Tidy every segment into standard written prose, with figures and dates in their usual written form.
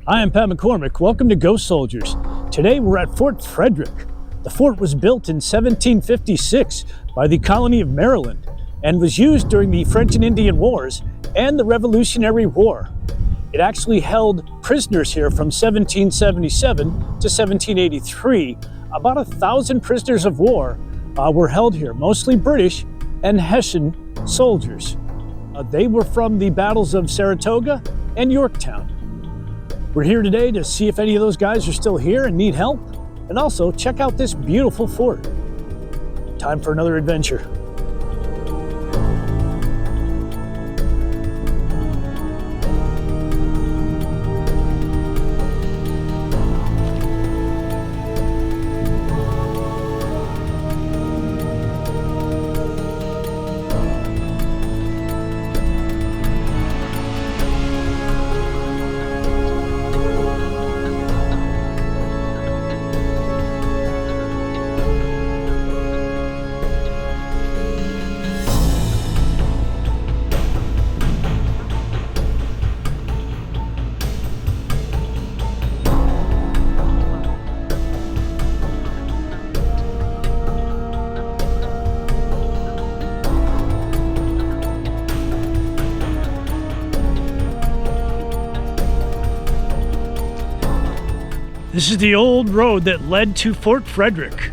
I am Pat McCormick. Welcome to Ghost Soldiers. Today we're at Fort Frederick. The fort was built in 1756 by the colony of Maryland and was used during the French and Indian Wars and the Revolutionary War. It actually held prisoners here from 1777 to 1783. About 1,000 prisoners of war were held here, mostly British and Hessian soldiers. They were from the battles of Saratoga and Yorktown. We're here today to see if any of those guys are still here and need help, and also check out this beautiful fort. Time for another adventure. This is the old road that led to Fort Frederick.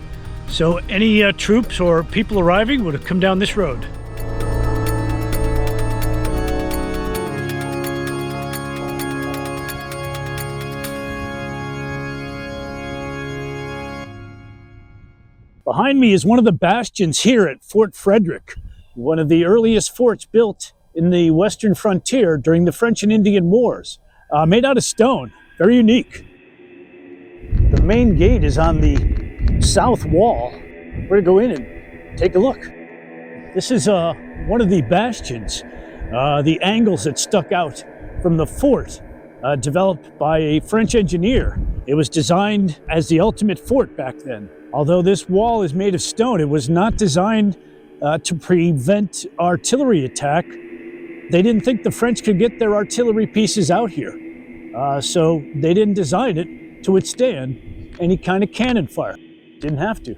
So any troops or people arriving would have come down this road. Behind me is one of the bastions here at Fort Frederick, one of the earliest forts built in the western frontier during the French and Indian Wars, made out of stone, very unique. The main gate is on the south wall. We're going to go in and take a look. This is one of the bastions, the angles that stuck out from the fort, developed by a French engineer. It was designed as the ultimate fort back then. Although this wall is made of stone, it was not designed to prevent artillery attack. They didn't think the French could get their artillery pieces out here. So they didn't design it to withstand any kind of cannon fire. Didn't have to.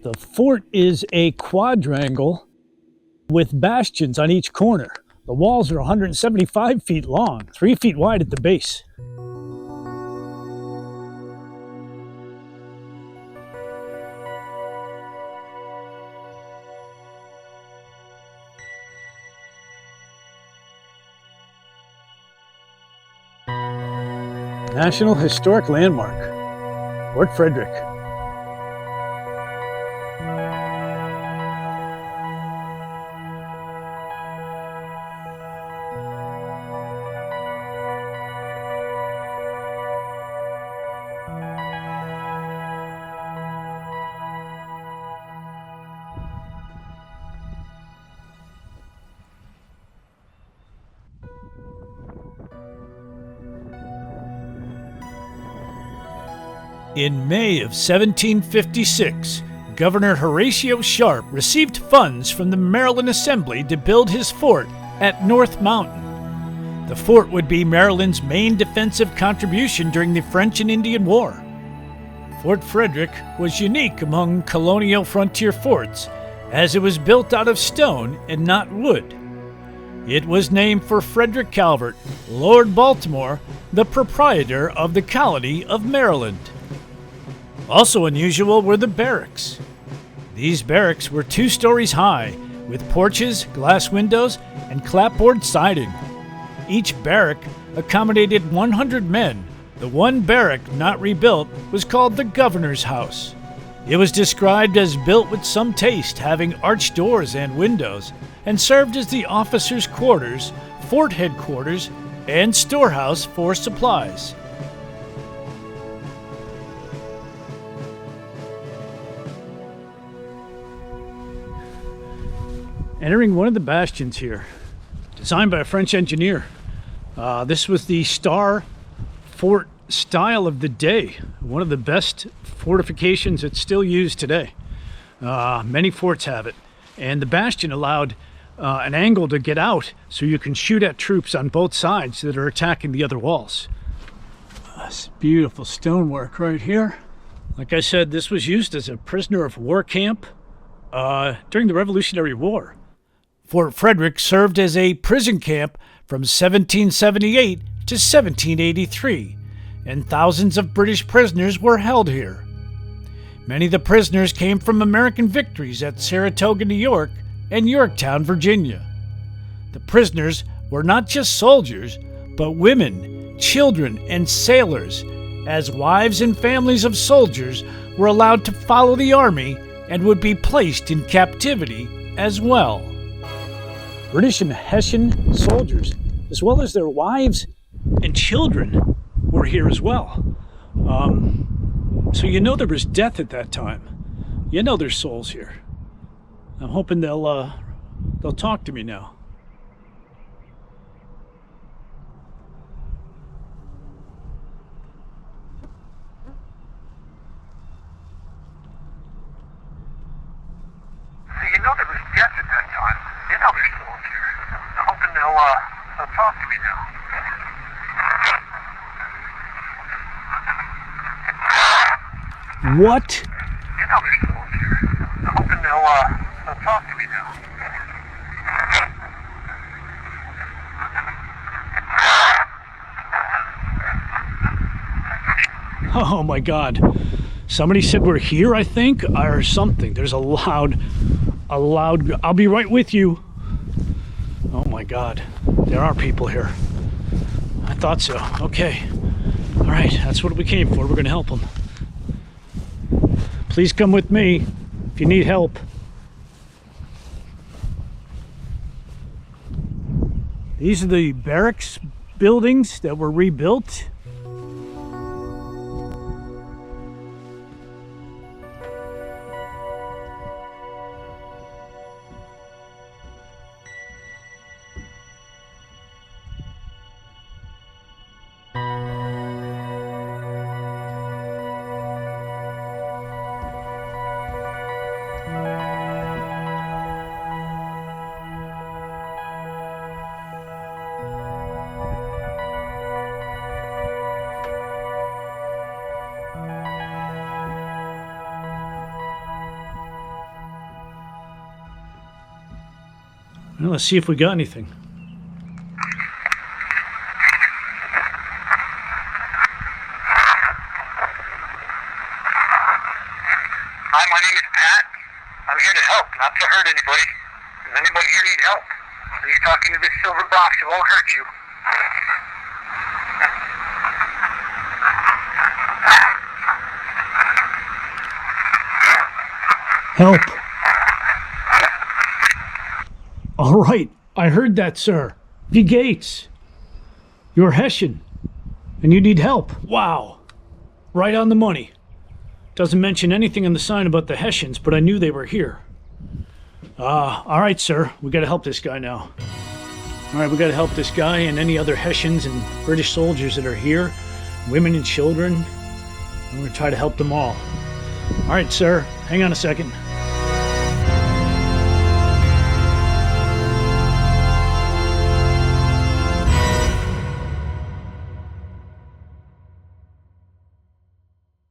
The fort is a quadrangle with bastions on each corner. The walls are 175 feet long, 3 feet wide at the base. National Historic Landmark, Fort Frederick. In May of 1756, Governor Horatio Sharpe received funds from the Maryland Assembly to build his fort at North Mountain. The fort would be Maryland's main defensive contribution during the French and Indian War. Fort Frederick was unique among colonial frontier forts, as it was built out of stone and not wood. It was named for Frederick Calvert, Lord Baltimore, the proprietor of the colony of Maryland. Also unusual were the barracks. These barracks were 2 stories high, with porches, glass windows, and clapboard siding. Each barrack accommodated 100 men. The one barrack not rebuilt was called the Governor's House. It was described as built with some taste, having arched doors and windows, and served as the officers' quarters, fort headquarters, and storehouse for supplies. Entering one of the bastions here, designed by a French engineer. This was the Star Fort style of the day, one of the best fortifications that's still used today. Many forts have it, and the bastion allowed an angle to get out so you can shoot at troops on both sides that are attacking the other walls. It's beautiful stonework right here. Like I said, this was used as a prisoner of war camp during the Revolutionary War. Fort Frederick served as a prison camp from 1778 to 1783, and thousands of British prisoners were held here. Many of the prisoners came from American victories at Saratoga, New York, and Yorktown, Virginia. The prisoners were not just soldiers, but women, children, and sailors, as wives and families of soldiers were allowed to follow the army and would be placed in captivity as well. British and Hessian soldiers, as well as their wives and children, were here as well. So you know there was death at that time. You know there's souls here. I'm hoping they'll talk to me now. You know there was death at that time. You know there's souls here. I'm hoping they'll talk to me now. What? You know there's souls here. I'm hoping they'll talk to me now. Oh my God. Somebody said we're here, I think, or something. There's a loud, I'll be right with you. Oh my God. There are people here. I thought so. Okay. All right, that's what we came for. We're going to help them. Please come with me if you need help. These are the barracks buildings that were rebuilt. Well, let's see if we got anything. Hi, my name is Pat. I'm here to help, not to hurt anybody. Does anybody here need help? Please talk into this silver box. It won't hurt you. Help. All right, I heard that, sir. V. Gates, you're Hessian, and you need help. Wow, right on the money. Doesn't mention anything on the sign about the Hessians, but I knew they were here. All right, sir, we gotta help this guy now. All right, we gotta help this guy and any other Hessians and British soldiers that are here, women and children. I'm gonna try to help them all. All right, sir, hang on a second.